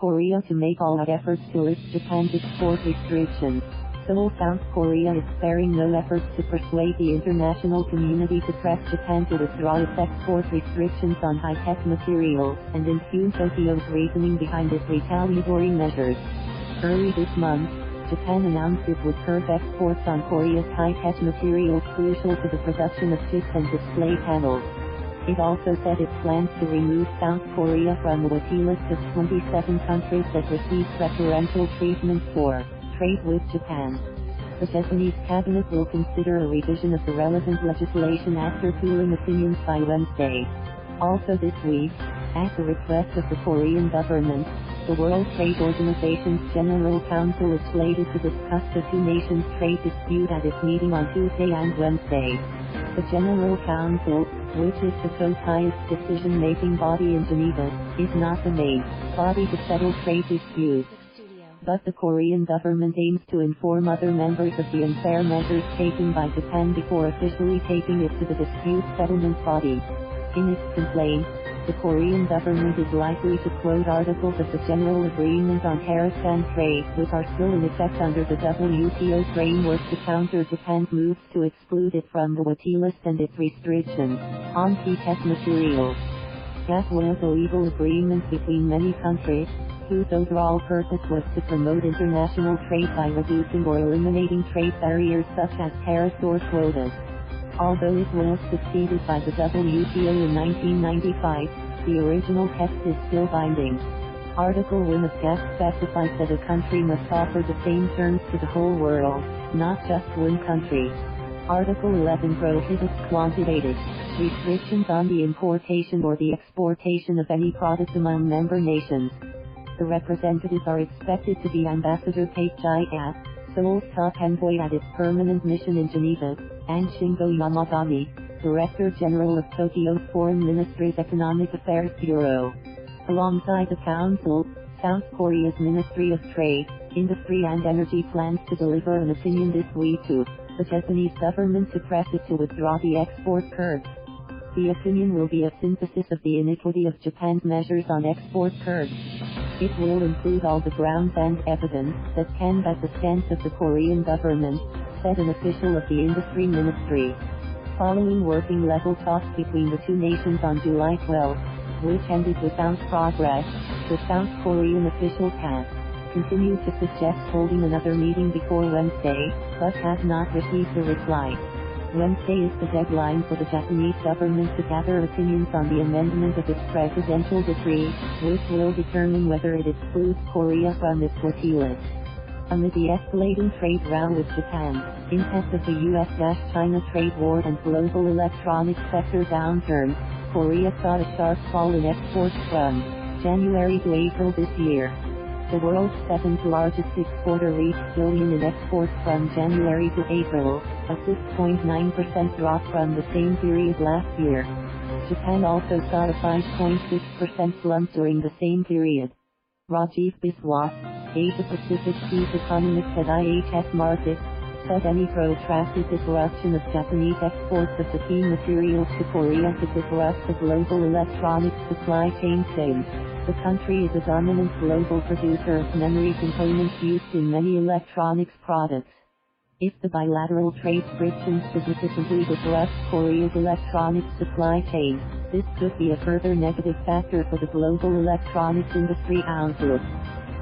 Korea to make all out efforts to lift Japan's export restrictions. Seoul, South Korea is sparing no efforts to persuade the international community to press Japan to withdraw its export restrictions on high-tech materials, and impugn Tokyo's reasoning behind its retaliatory measures. Early this month, Japan announced it would curb exports on Korea's high-tech materials crucial to the production of chips and display panels. It also said it plans to remove South Korea from the whitelist of 27 countries that receive preferential treatment for trade with Japan. The Japanese cabinet will consider a revision of the relevant legislation after pooling opinions by Wednesday. Also this week, at the request of the Korean government, the World Trade Organization's General Council is slated to discuss the two nations' trade dispute at its meeting on Tuesday and Wednesday. The General Council, which is the CO's highest decision-making body in Geneva, is not the main body to settle trade disputes. But the Korean government aims to inform other members of the unfair measures taken by Japan before officially taking it to the dispute settlement body. In its complaint, the Korean government is likely to quote articles of the General Agreement on Tariffs and Trade, which are still in effect under the WTO framework, to counter Japan's moves to exclude it from the whitelist and its restrictions on key tech materials. GATT was a legal agreement between many countries, whose overall purpose was to promote international trade by reducing or eliminating trade barriers such as tariffs or quotas. Although it was succeeded by the WTO in 1995, the original text is still binding. Article 1 of GATT specifies that a country must offer the same terms to the whole world, not just one country. Article 11 prohibits quantitative restrictions on the importation or the exportation of any product among member nations. The representatives are expected to be Ambassador Paik Ji-ah, Seoul's top envoy at its permanent mission in Geneva, and Shingo Yamagami, Director General of Tokyo's Foreign Ministry's Economic Affairs Bureau. Alongside the Council, South Korea's Ministry of Trade, Industry and Energy plans to deliver an opinion this week to the Japanese government to press it to withdraw the export curbs. The opinion will be a synthesis of the iniquity of Japan's measures on export curbs. It will include all the grounds and evidence that can back the stance of the Korean government, said an official of the Industry Ministry. Following working level talks between the two nations on July 12, which ended without progress, the South Korean officials have continued to suggest holding another meeting before Wednesday, but have not received a reply. Wednesday is the deadline for the Japanese government to gather opinions on the amendment of its presidential decree, which will determine whether it excludes Korea from its whitelist. Amid the escalating trade row with Japan, impact of the US-China trade war and global electronics sector downturn, Korea saw a sharp fall in exports from January to April this year. The world's seventh largest exporter reached billion in exports from January to April, a 6.9% drop from the same period last year. Japan also saw a 5.6% slump during the same period. Rajiv Biswas, Asia-Pacific chief economist at IHS Markit, said any protracted disruption of Japanese exports of the key materials to Korea could disrupt the global electronics supply chain since the country is a dominant global producer of memory components used in many electronics products. If the bilateral trade frictions significantly disrupt Korea's electronics supply chain, this could be a further negative factor for the global electronics industry outlook.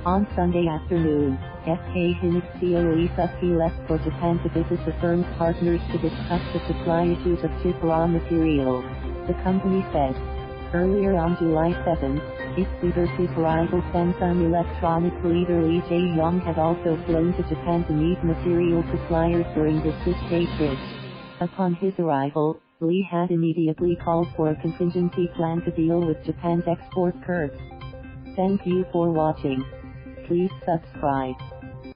On Sunday afternoon, SK Hynix CEO Lee Seok-hee left for Japan to visit the firm's partners to discuss the supply issues of chip raw materials, the company said. Earlier on July 7, its leadership rival Samsung Electronics leader Lee Jae-yong had also flown to Japan to meet material suppliers during this six-day trip. Upon his arrival, Lee had immediately called for a contingency plan to deal with Japan's export curbs. Thank you for watching. Please subscribe.